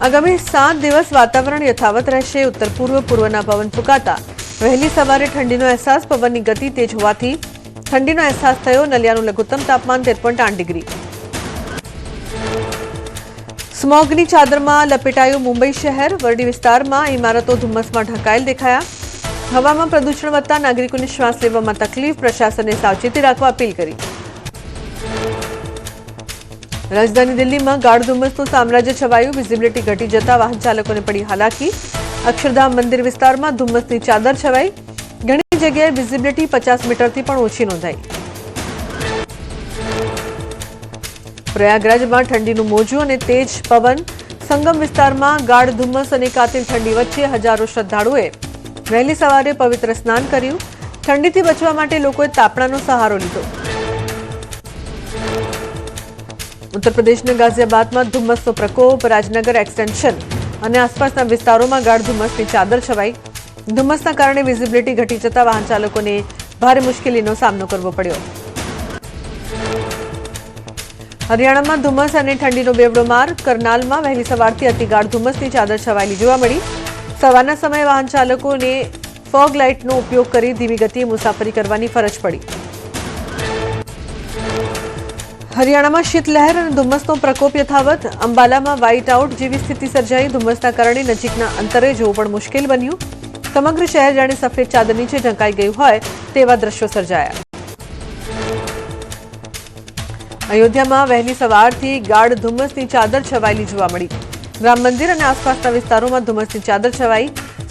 આગામી 7 દિવસ વાતાવરણ યથાવત રહેશે। ઉત્તર પૂર્વ પૂર્વના પવન ફૂંકાતા વહેલી સવારે ઠંડીનો અહેસાસ, પવનની ગતિ તેજ હોવાથી ઠંડીનો અહેસાસ થયો। નલિયાનું લઘુત્તમ તાપમાન 13.8 ડિગ્રી। સ્મોગની ચાદરમાં લપેટાયું મુંબઈ શહેર। વરડી વિસ્તારમાં ઇમારતો ધુમ્મસમાં ઢંકાયેલ દેખાયા। હવામાં પ્રદૂષણ વધતા નાગરિકોને શ્વાસ લેવામાં તકલીફ। પ્રશાસને સાવચેતી રાખવા અપીલ કરી। રાજધાની દિલ્હીમાં ગાઢ ધુમ્મસનું સામ્રાજ્ય છવાયું। વિઝિબિલિટી ઘટી જતા વાહન ચાલકોને પડી હાલાકી। અક્ષરધામ મંદિર વિસ્તારમાં ધુમ્મસની ચાદર છવાઈ। ઘણી જગ્યાએ વિઝિબિલિટી 50 મીટરથી પણ ઓછી નોંધાઈ। પ્રયાગરાજમાં ઠંડીનું મોજું અને તેજ પવન। સંગમ વિસ્તારમાં ગાઢ ધુમ્મસ અને કાતિલ ઠંડી વચ્ચે હજારો શ્રદ્ધાળુઓએ વહેલી સવારે પવિત્ર સ્નાન કર્યું। ઠંડીથી બચવા માટે લોકોએ તાપણાનો સહારો લીધો। ઉત્તર પ્રદેશના ગાઝિયાબાદમાં ધુમ્મસનો પ્રકોપ। રાજનગર એક્સટેન્શન અને આસપાસના વિસ્તારોમાં ગાઢ ધુમ્મસની ચાદર છવાઈ। ધુમ્મસના કારણે વિઝિબિલિટી ઘટી જતા વાહન ચાલકોને ભારે મુશ્કેલીનો સામનો કરવો પડ્યો। હરિયાણામાં ધુમ્મસ અને ઠંડીનો બેવડો માર। કરનાલમાં વહેલી સવારથી અતિ ગાઢ ધુમ્મસની ચાદર છવાયેલી જોવા મળી। સવારના સમયે વાહન ચાલકોને ફોગ લાઇટનો ઉપયોગ કરી ધીમી ગતિએ મુસાફરી કરવાની ફરજ પડી। હરિયાણામાં શીતલહેર અને ધુમ્મસનો પ્રકોપ યથાવત। અંબાલામાં વ્હાઇટ આઉટ જેવી સ્થિતિ સર્જાઈ। ધુમ્મસના કારણે નજીકના અંતરે જોવું પણ મુશ્કેલ બન્યું। સમગ્ર શહેર જાણે સફેદ ચાદર નીચે ઢંકાઈ ગયું હોય તેવા દ્રશ્યો સર્જાયા। અયોધ્યામાં વહેલી સવારથી ગાઢ ધુમ્મસની ચાદર છવાયેલી જોવા મળી। રામ મંદિર અને આસપાસના વિસ્તારોમાં ધુમ્મસની ચાદર છવાઈ।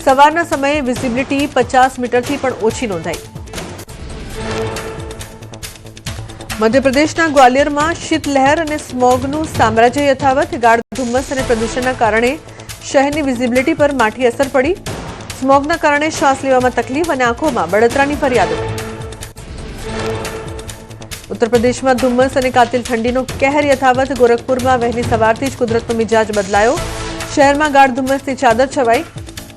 સવારના સમયે વિઝિબિલિટી 50 મીટરથી પણ ઓછી નોંધાઈ। મધ્યપ્રદેશના ગ્વાલિયરમાં શીતલહેર અને સ્મોગનું સામ્રાજ્ય યથાવત। ગાઢ ધુમ્મસ અને પ્રદૂષણના કારણે શહેરની વિઝિબિલિટી પર માઠી અસર પડી। સ્મોગના કારણે શ્વાસ લેવામાં તકલીફ અને આંખોમાં બળતરાની ફરિયાદો। ઉત્તર પ્રદેશમાં ધુમ્મસ અને કાતિલ ઠંડીનો કહેર યથાવત। ગોરખપુરમાં વહેલી સવારથી જ કુદરતનો મિજાજ બદલાયો। શહેરમાં ગાઢ ધુમ્મસની ચાદર છવાઈ।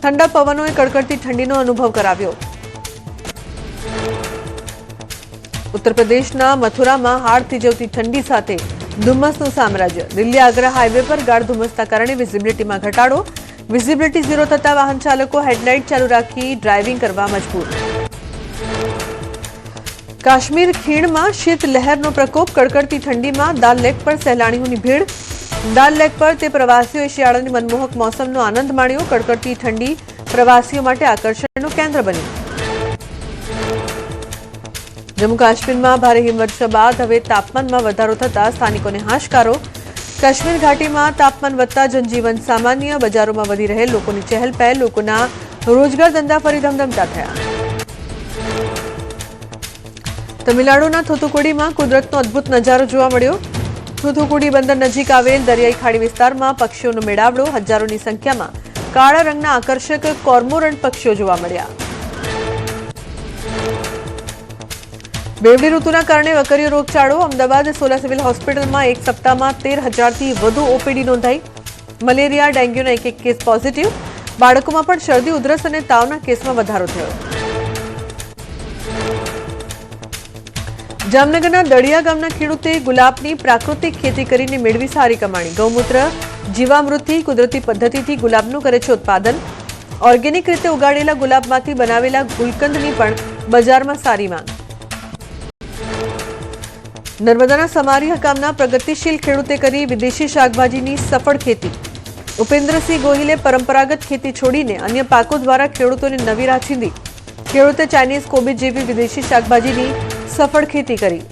ઠંડા પવનોએ કડકડતી ઠંડીનો અનુભવ કરાવ્યો। ઉત્તર પ્રદેશના મથુરામાં હાડ થીજવતી ઠંડી સાથે ધુમ્મસનું સામ્રાજ્ય। દિલ્હી આગ્રા હાઈવે પર ગાઢ ધુમ્મસના કારણે વિઝિબિલિટીમાં ઘટાડો। વિઝિબિલિટી 0 થતા વાહન ચાલકો હેડલાઇટ ચાલુ રાખી ડ્રાઇવિંગ કરવા મજબૂર। કાશ્મીર ખીણમાં શીતલહેરનો પ્રકોપ। કડકડતી ઠંડીમાં દાલ લેક પર સહેલાણીઓની ભીડ। દાલ લેક પર તે પ્રવાસીઓએ શિયાળાની મનમોહક મોસમનો આનંદ માણ્યો। કડકડતી ઠંડી પ્રવાસીઓ માટે આકર્ષણનું કેન્દ્ર બની। જમ્મુ કાશ્મીરમાં ભારે હિમવર્ષા બાદ હવે તાપમાનમાં વધારો થતા સ્થાનિકોને હાશકારો। કાશ્મીર ઘાટીમાં તાપમાન વધતા જનજીવન સામાન્ય। બજારોમાં વધી રહેલ લોકોની ચહેલપહેલ। લોકોના રોજગાર ધંધા ફરી ધમધમતા થયા। તમિલનાડુના થૂથુકુડીમાં કુદરતનો અદભુત નજારો જોવા મળ્યો। થૂથુકુડી બંદર નજીક આવેલ દરિયાઈ ખાડી વિસ્તારમાં પક્ષીઓનો મેળાવડો। હજારોની સંખ્યામાં કાળા રંગના આકર્ષક કોર્મોરન્ટ પક્ષીઓ જોવા મળ્યા। બેવડી ઋતુના કારણે વકર્યો રોગચાળો। અમદાવાદ સોલા સિવિલ હોસ્પિટલમાં એક સપ્તાહમાં 13,000થી વધુ ઓપીડી નોંધાઈ। મલેરિયા, ડેન્ગ્યુના એક કેસ પોઝિટિવ। બાળકોમાં પણ શરદી, ઉધરસ અને તાવના કેસમાં વધારો થયો। જામનગરના દળિયા ગામના ખેડૂતે ગુલાબની પ્રાકૃતિક ખેતી કરીને મેળવી સારી કમાણી। ગૌમૂત્ર, જીવામૃતથી કુદરતી પદ્ધતિથી ગુલાબનું કરે છે ઉત્પાદન। ઓર્ગેનિક રીતે ઉગાડેલા ગુલાબમાંથી બનાવેલા ગુલકંદની પણ બજારમાં સારી માંગ। નર્મદાના સમારિયા ગામના પ્રગતિશીલ ખેડૂતે કરી વિદેશી શાકભાજીની સફળ ખેતી। ઉપેન્દ્રસિંહ ગોહિલે પરંપરાગત ખેતી છોડીને અન્ય પાકો દ્વારા ખેડૂતોને નવી રાહ ચીંધી। ખેડૂતે ચાઇનીઝ કોબીજ જેવી વિદેશી શાકભાજીની સફળ ખેતી કરી।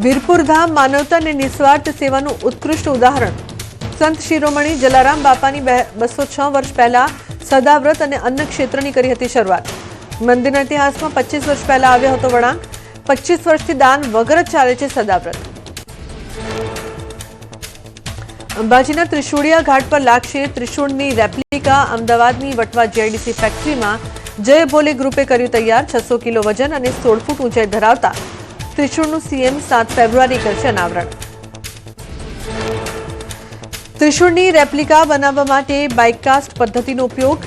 વીરપુર ધામ માનવતા અને નિસ્વાર્થ સેવાનું ઉત્કૃષ્ટ ઉદાહરણ। સંત શિરોમણી જલારામ બાપાની 206 વર્ષ પહેલા સદાવ્રત અને અન્ન ક્ષેત્રની કરી હતી શરૂઆત। મંદિરના ઇતિહાસમાં 25 વર્ષ પહેલા આવ્યો હતો વળાંક। 25 વર્ષથી દાન વગર જ ચાલે છે સદાવ્રત। અંબાજીના ત્રિશુળિયા ઘાટ પર લાગશે ત્રિશુળની રેપ્લિકા। અમદાવાદની વટવા જીઆઈડીસી ફેક્ટરીમાં જય ભોલે ગ્રુપે કર્યું તૈયાર। 600 કિલો વજન અને 16 ફૂટ ઊંચાઈ ધરાવતા ત્રિશુળનું સીએમ 7 ફેબ્રુઆરી કરશે અનાવરણ। ત્રિશુળની રેપ્લિકા બનાવવા માટે બાઇકકાસ્ટ પદ્ધતિનો ઉપયોગ।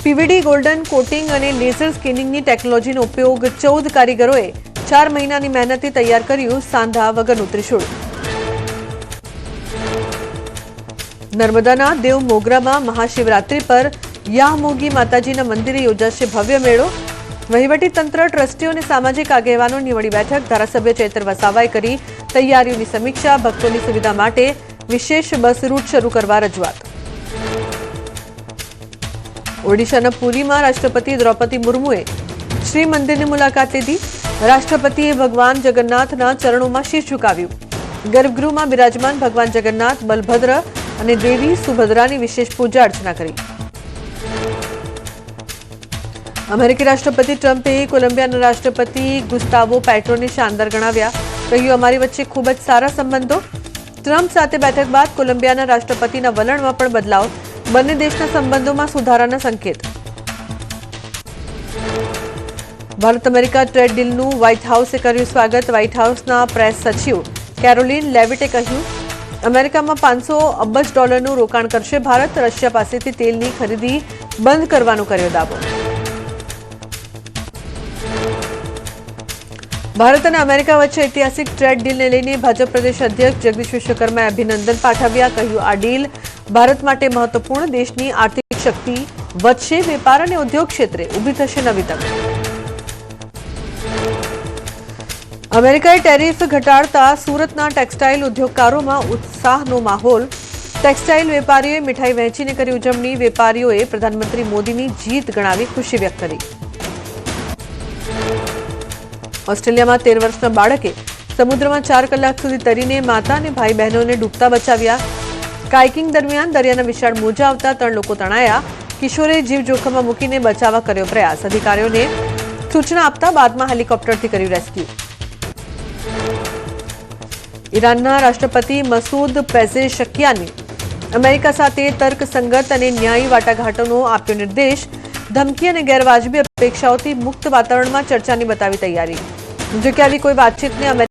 પીવીડી ગોલ્ડન કોટિંગ અને લેઝર સ્કેનિંગની ટેકનોલોજીનો ઉપયોગ। 14 કારીગરોએ 4 મહિનાની મહેનતે તૈયાર કર્યું સાંધા વગરનું ત્રિશુળ। નર્મદાના દેવ મોગરામાં મહાશિવરાત્રી પર યામોગી માતાજીના મંદિરે યોજાશે ભવ્ય મેળો. વહીવટી તંત્ર, ટ્રસ્ટીઓ અને સામાજિક આગેવાનોની વડી બેઠક. ધારાસભ્ય ચૈતર વસાવાએ કરી તૈયારીઓની સમીક્ષા. ભક્તોની સુવિધા માટે વિશેષ બસ રૂટ શરૂ કરવા રજૂઆત. ઓડિશાના પુરીમાં રાષ્ટ્રપતિ દ્રૌપદી મુર્મુએ શ્રી મંદિરની મુલાકાત લીધી. રાષ્ટ્રપતિએ ભગવાન જગન્નાથના ચરણોમાં શીશ ઝુકાવ્યું. ગર્ભગૃહમાં બિરાજમાન ભગવાન જગન્નાથ, બલભદ્ર અને દેવી સુભદ્રાની વિશેષ પૂજા અર્ચના કરી. અમેરિકી રાષ્ટ્રપતિ ટ્રમ્પે કોલંબિયાના રાષ્ટ્રપતિ ગુસ્તાવો પેટ્રોને શાનદાર ગણાવ્યા. કહ્યું, અમારી વચ્ચે ખૂબ જ સારા સંબંધો. ટ્રમ્પ સાથે બેઠક બાદ કોલંબિયાના રાષ્ટ્રપતિના વલણમાં પણ બદલાવ. બંને દેશના સંબંધોમાં સુધારાના સંકેત. ભારત અમેરિકા ટ્રેડ ડીલનું વ્હાઇટ હાઉસે કર્યું સ્વાગત. વ્હાઇટ હાઉસના પ્રેસ સચિવ કેરોલિન લેવિટે કહ્યું, અમેરિકામાં $500 અબજ રોકાણ કરશે ભારત. રશિયા પાસેથી તેલની ખરીદી બંધ કરવાનો કર્યો દાવો. ભારત અને અમેરિકા વચ્ચે ઐતિહાસિક ટ્રેડ ડીલને લઈને ભાજપ પ્રદેશ અધ્યક્ષ જગદીશ વિશ્વકર્માએ અભિનંદન પાઠવ્યા. કહ્યું, આ ડીલ ભારત માટે મહત્વપૂર્ણ. દેશની આર્થિક શક્તિ વધશે. વેપાર અને ઉદ્યોગ ક્ષેત્રે ઊભી થશે નવી તક. અમેરિકાએ ટેરિફ ઘટાડતા સુરતના ટેક્સટાઇલ ઉદ્યોગકારોમાં ઉત્સાહનો માહોલ. ટેક્સટાઇલ વેપારીઓએ મીઠાઈ વહેંચીને કરી ઉજવણી. વેપારીઓએ પ્રધાનમંત્રી મોદીની જીત ગણાવી ખુશી વ્યક્ત કરી. ઓસ્ટ્રેલિયામાં 13 વર્ષના બાળકે સમુદ્રમાં 4 કલાક સુધી તરીને માતા અને ભાઈ બહેનોને ડૂબતા બચાવ્યા. કાયકિંગ દરમિયાન દરિયાના વિશાળ મોજા આવતા 3 લોકો તણાયા. કિશોરે જીવ જોખમમાં મૂકીને બચાવવા કર્યો પ્રયાસ. અધિકારીઓને સૂચના આપતા બાદમાં હેલિકોપ્ટરથી કર્યું રેસ્ક્યુ. ઈરાનના રાષ્ટ્રપતિ મસૂદ પેઝેશકિયાને અમેરિકા સાથે તર્કસંગત અને ન્યાયી વાટાઘાટોનો આપ્યો નિર્દેશ. ધમકી અને ગેરવાજબી અપેક્ષાઓથી મુક્ત વાતાવરણમાં ચર્ચાની બતાવી તૈયારી. જો કે આવી કોઈ વાતચીતને